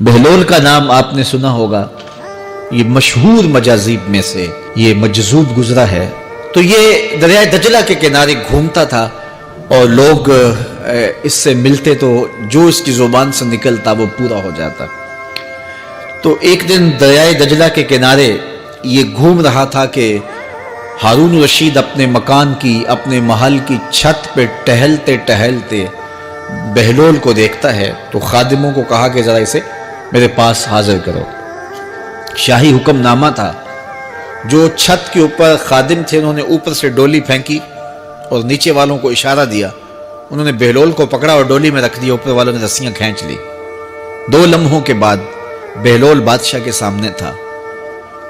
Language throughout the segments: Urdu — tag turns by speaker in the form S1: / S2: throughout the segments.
S1: بہلول کا نام آپ نے سنا ہوگا، یہ مشہور مجاذیب میں سے یہ مجذوب گزرا ہے۔ تو یہ دریائے دجلہ کے کنارے گھومتا تھا اور لوگ اس سے ملتے تو جو اس کی زبان سے نکلتا وہ پورا ہو جاتا۔ تو ایک دن دریائے دجلہ کے کنارے یہ گھوم رہا تھا کہ ہارون رشید اپنے مکان کی، اپنے محل کی چھت پہ ٹہلتے ٹہلتے بہلول کو دیکھتا ہے۔ تو خادموں کو کہا کہ ذرا اسے میرے پاس حاضر کرو۔ شاہی حکم نامہ تھا۔ جو چھت کے اوپر خادم تھے انہوں نے اوپر سے ڈولی پھینکی اور نیچے والوں کو اشارہ دیا، انہوں نے بہلول کو پکڑا اور ڈولی میں رکھ دیا، اوپر والوں نے رسیاں کھینچ لی۔ 2 لمحوں کے بعد بہلول بادشاہ کے سامنے تھا۔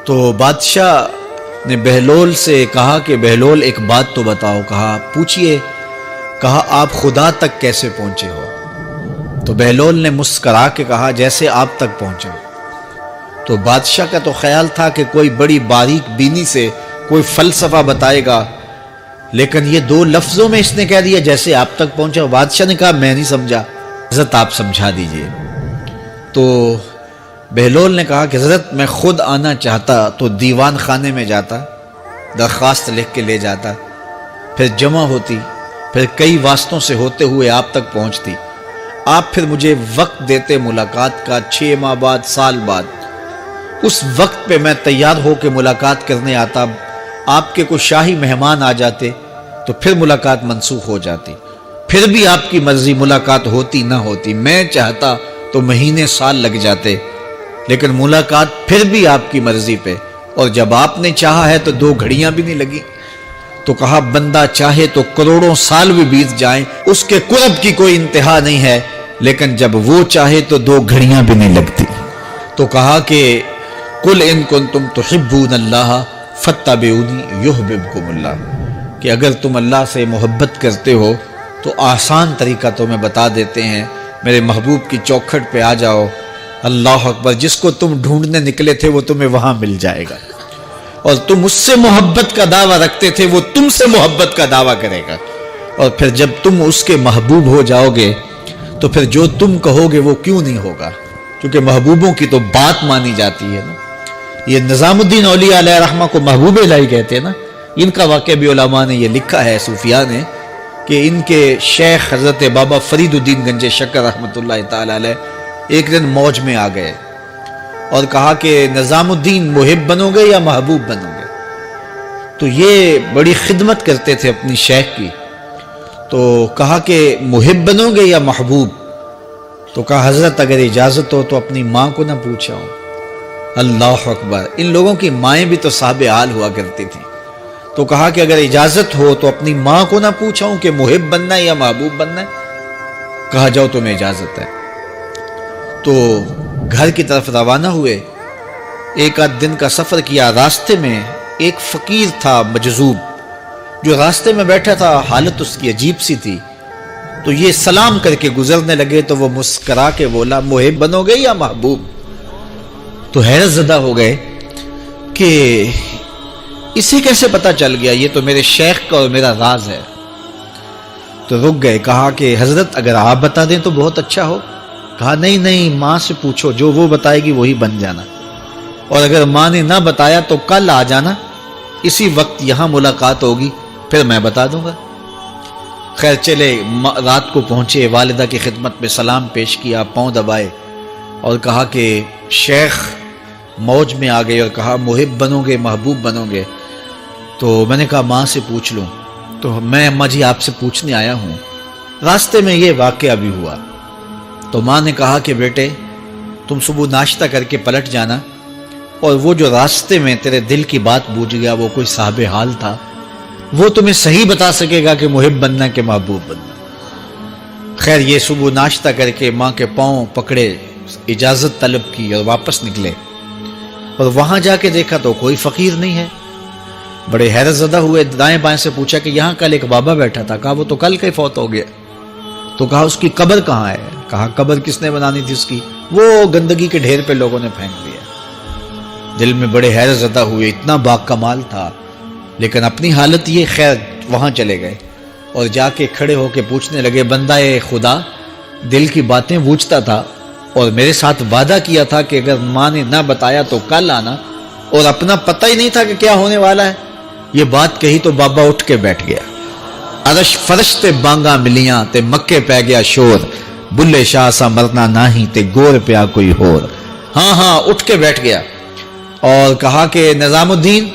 S1: تو بادشاہ نے بہلول سے کہا کہ بہلول ایک بات تو بتاؤ۔ کہا پوچھئے۔ کہا آپ خدا تک کیسے پہنچے ہو؟ تو بہلول نے مسکرا کے کہا جیسے آپ تک پہنچا۔ تو بادشاہ کا تو خیال تھا کہ کوئی بڑی باریک بینی سے کوئی فلسفہ بتائے گا، لیکن یہ 2 لفظوں میں اس نے کہہ دیا جیسے آپ تک پہنچا۔ بادشاہ نے کہا میں نہیں سمجھا، حضرت آپ سمجھا دیجئے۔ تو بہلول نے کہا کہ حضرت میں خود آنا چاہتا تو دیوان خانے میں جاتا، درخواست لکھ کے لے جاتا، پھر جمع ہوتی، پھر کئی واسطوں سے ہوتے ہوئے آپ تک پہنچتی۔ آپ پھر مجھے وقت دیتے ملاقات کا، 6 ماہ بعد، سال بعد۔ اس وقت پہ میں تیار ہو کے ملاقات کرنے آتا، آپ کے کوئی شاہی مہمان آ جاتے تو پھر ملاقات منسوخ ہو جاتی، پھر بھی آپ کی مرضی ملاقات ہوتی نہ ہوتی۔ میں چاہتا تو مہینے سال لگ جاتے، لیکن ملاقات پھر بھی آپ کی مرضی پہ، اور جب آپ نے چاہا ہے تو 2 گھڑیاں بھی نہیں لگی۔ تو کہا بندہ چاہے تو کروڑوں سال بھی بیت جائیں، اس کے قرب کی کوئی انتہا نہیں ہے، لیکن جب وہ چاہے تو 2 گھڑیاں بھی نہیں لگتی۔ تو کہا کہ قل ان کنتم تحبون اللہ فاتبعونی یحببکم اللہ، کہ اگر تم اللہ سے محبت کرتے ہو تو آسان طریقہ تمہیں بتا دیتے ہیں، میرے محبوب کی چوکھٹ پہ آ جاؤ، اللہ اکبر، جس کو تم ڈھونڈنے نکلے تھے وہ تمہیں وہاں مل جائے گا، اور تم اس سے محبت کا دعویٰ رکھتے تھے وہ تم سے محبت کا دعویٰ کرے گا، اور پھر جب تم اس کے محبوب ہو جاؤ گے تو پھر جو تم کہو گے وہ کیوں نہیں ہوگا، کیونکہ محبوبوں کی تو بات مانی جاتی ہے نا۔ یہ نظام الدین اولیاء علیہ رحمہ کو محبوب الہی کہتے ہیں نا۔ ان کا واقعہ بھی علماء نے یہ لکھا ہے، صوفیاء نے، کہ ان کے شیخ حضرت بابا فرید الدین گنج شکر رحمۃ اللہ تعالی علیہ ایک دن موج میں آ گئے اور کہا کہ نظام الدین محب بنو گے یا محبوب بنو گے؟ تو یہ بڑی خدمت کرتے تھے اپنی شیخ کی، تو کہا کہ محب بنو گے یا محبوب؟ تو کہا حضرت اگر اجازت ہو تو اپنی ماں کو نہ پوچھاؤں۔ اللہ اکبر، ان لوگوں کی مائیں بھی تو صاحب حال ہوا کرتی تھیں۔ تو کہا کہ اگر اجازت ہو تو اپنی ماں کو نہ پوچھاؤں کہ محب بننا ہے یا محبوب بننا ہے؟ کہا جاؤ تمہیں اجازت ہے۔ تو گھر کی طرف روانہ ہوئے، 1 دن کا سفر کیا۔ راستے میں ایک فقیر تھا مجذوب، جو راستے میں بیٹھا تھا، حالت اس کی عجیب سی تھی۔ تو یہ سلام کر کے گزرنے لگے تو وہ مسکرا کے بولا محب بنو گے یا محبوب؟ تو حیرت زدہ ہو گئے کہ اسے کیسے پتا چل گیا، یہ تو میرے شیخ کا اور میرا راز ہے۔ تو رک گئے، کہا کہ حضرت اگر آپ بتا دیں تو بہت اچھا ہو۔ کہا نہیں ماں سے پوچھو، جو وہ بتائے گی وہی بن جانا، اور اگر ماں نے نہ بتایا تو کل آ جانا، اسی وقت یہاں ملاقات ہوگی، پھر میں بتا دوں گا۔ خیر چلے، رات کو پہنچے، والدہ کی خدمت میں سلام پیش کیا، پاؤں دبائے اور کہا کہ شیخ موج میں آ گئے اور کہا محب بنو گے محبوب بنو گے؟ تو میں نے کہا ماں سے پوچھ لوں۔ تو میں اماں جی آپ سے پوچھنے آیا ہوں، راستے میں یہ واقعہ بھی ہوا۔ تو ماں نے کہا کہ بیٹے تم صبح ناشتہ کر کے پلٹ جانا، اور وہ جو راستے میں تیرے دل کی بات بوجھ گیا، وہ کوئی صاحب حال تھا، وہ تمہیں صحیح بتا سکے گا کہ محب بننا کہ محبوب بننا۔ خیر یہ صبح ناشتہ کر کے ماں کے پاؤں پکڑے، اجازت طلب کی اور واپس نکلے، اور وہاں جا کے دیکھا تو کوئی فقیر نہیں ہے۔ بڑے حیرت زدہ ہوئے، دائیں بائیں سے پوچھا کہ یہاں کل ایک بابا بیٹھا تھا۔ کہا وہ تو کل کے فوت ہو گیا۔ تو کہا اس کی قبر کہاں ہے؟ کہا قبر کس نے بنانی تھی اس کی؟ وہ گندگی کے ڈھیر پہ لوگوں نے پھینک دیا۔ دل میں بڑے حیرت زدہ ہوئے، اتنا باکمال تھا، لیکن اپنی حالت یہ، خیر وہاں چلے گئے اور جا کے کھڑے ہو کے پوچھنے لگے بندہ خدا دل کی باتیں بوجھتا تھا، اور میرے ساتھ وعدہ کیا تھا کہ اگر ماں نے نہ بتایا تو کل آنا، اور اپنا پتہ ہی نہیں تھا کہ کیا ہونے والا ہے۔ یہ بات کہی تو بابا اٹھ کے بیٹھ گیا۔ عرش فرش تے بانگا ملیاں تے مکے پہ گیا شور، بلے شاہ سا مرنا ناہی تے گور پیا کوئی ہور۔ ہاں اٹھ کے بیٹھ گیا اور کہا کہ نظام الدین،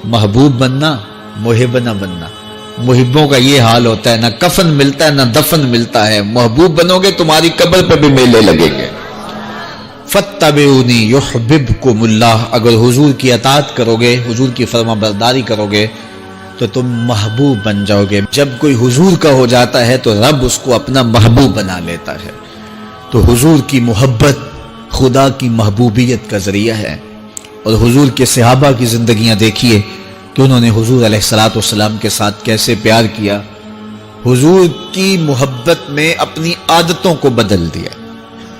S1: محبوب بننا، محب نہ بننا۔ محبوں کا یہ حال ہوتا ہے، نہ کفن ملتا ہے نہ دفن ملتا ہے۔ محبوب بنو گے تمہاری قبر پہ بھی میلے لگیں گے۔ فَاتَّبِعُونِي يُحْبِبْكُمُ اللَّهُ، اگر حضور کی اطاعت کرو گے، حضور کی فرما برداری کرو گے تو تم محبوب بن جاؤ گے۔ جب کوئی حضور کا ہو جاتا ہے تو رب اس کو اپنا محبوب بنا لیتا ہے۔ تو حضور کی محبت خدا کی محبوبیت کا ذریعہ ہے۔ اور حضور کے صحابہ کی زندگیاں دیکھیے کہ انہوں نے حضور علیہ السلام کے ساتھ کیسے پیار کیا، حضور کی محبت میں اپنی عادتوں کو بدل دیا۔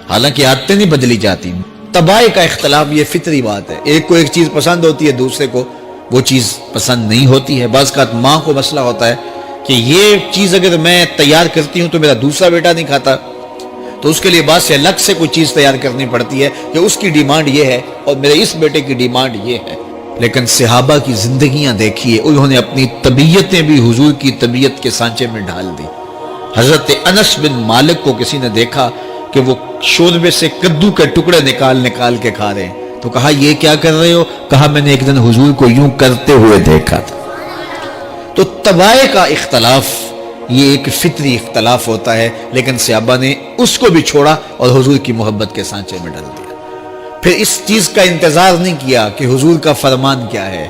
S1: حالانکہ عادتیں نہیں بدلی جاتی، طباع کا اختلاف یہ فطری بات ہے۔ ایک کو ایک چیز پسند ہوتی ہے، دوسرے کو وہ چیز پسند نہیں ہوتی ہے۔ بعض اوقات ماں کو مسئلہ ہوتا ہے کہ یہ چیز اگر میں تیار کرتی ہوں تو میرا دوسرا بیٹا نہیں کھاتا، تو اس کے لیے بعد سے الگ سے کوئی چیز تیار کرنی پڑتی ہے کہ اس کی ڈیمانڈ یہ ہے اور میرے اس بیٹے کی ڈیمانڈ یہ ہے۔ لیکن صحابہ کی زندگیاں دیکھیے، انہوں نے اپنی طبیعتیں بھی حضور کی طبیعت کے سانچے میں ڈھال دی۔ حضرت انس بن مالک کو کسی نے دیکھا کہ وہ شوربے سے کدو کے ٹکڑے نکال کے کھا رہے ہیں، تو کہا یہ کیا کر رہے ہو؟ کہا میں نے ایک دن حضور کو یوں کرتے ہوئے دیکھا تھا۔ تو طباع کا اختلاف یہ ایک فطری اختلاف ہوتا ہے، لیکن صحابہ نے اس کو بھی چھوڑا اور حضور کی محبت کے سانچے میں ڈال دیا۔ پھر اس چیز کا انتظار نہیں کیا کہ حضور کا فرمان کیا ہے،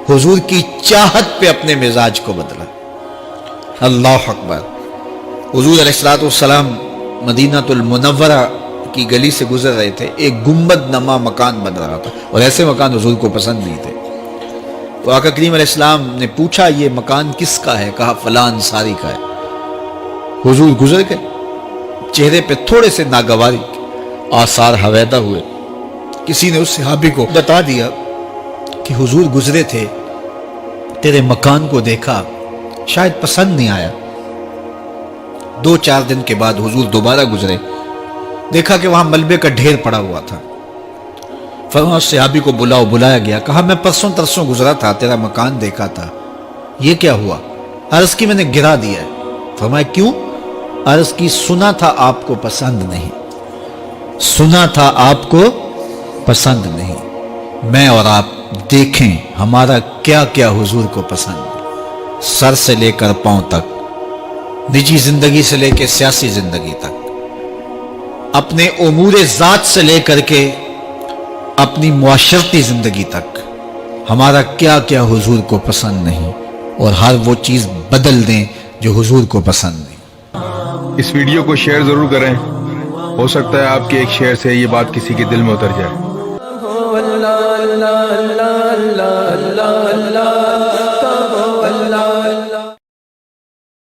S1: حضور کی چاہت پہ اپنے مزاج کو بدلا۔ اللہ اکبر۔ حضور علیہ السلام مدینہ المنورہ کی گلی سے گزر رہے تھے، ایک گنبد نما مکان بن رہا تھا، اور ایسے مکان حضور کو پسند نہیں تھے۔ تو آقا کریم علیہ السلام نے پوچھا یہ مکان کس کا ہے؟ کہا فلاں انصاری کا ہے۔ حضور گزر گئے، چہرے پہ تھوڑے سے ناگواری آثار حویدہ ہوئے۔ کسی نے اس صحابی کو بتا دیا کہ حضور گزرے تھے، تیرے مکان کو دیکھا، شاید پسند نہیں آیا۔ 2-4 دن کے بعد حضور دوبارہ گزرے، دیکھا کہ وہاں ملبے کا ڈھیر پڑا ہوا تھا۔ فرمایا صحابی کو بلایا گیا، کہا میں پرسوں ترسوں گزرا تھا، تیرا مکان دیکھا تھا، یہ کیا ہوا؟ عرض کی میں نے گرا دیا ہے۔ فرمایا کیوں؟ عرض کی سنا تھا آپ کو پسند نہیں، سنا تھا آپ کو پسند نہیں۔ میں اور آپ دیکھیں ہمارا کیا کیا حضور کو پسند ہے، سر سے لے کر پاؤں تک، نجی زندگی سے لے کے سیاسی زندگی تک، اپنے امور ذات سے لے کر کے اپنی معاشرتی زندگی تک، ہمارا کیا کیا حضور کو پسند نہیں، اور ہر وہ چیز بدل دیں جو حضور کو پسند نہیں۔
S2: اس ویڈیو کو شیئر ضرور کریں، ہو سکتا ہے آپ کے ایک شیئر سے یہ بات کسی کے دل میں اتر جائے۔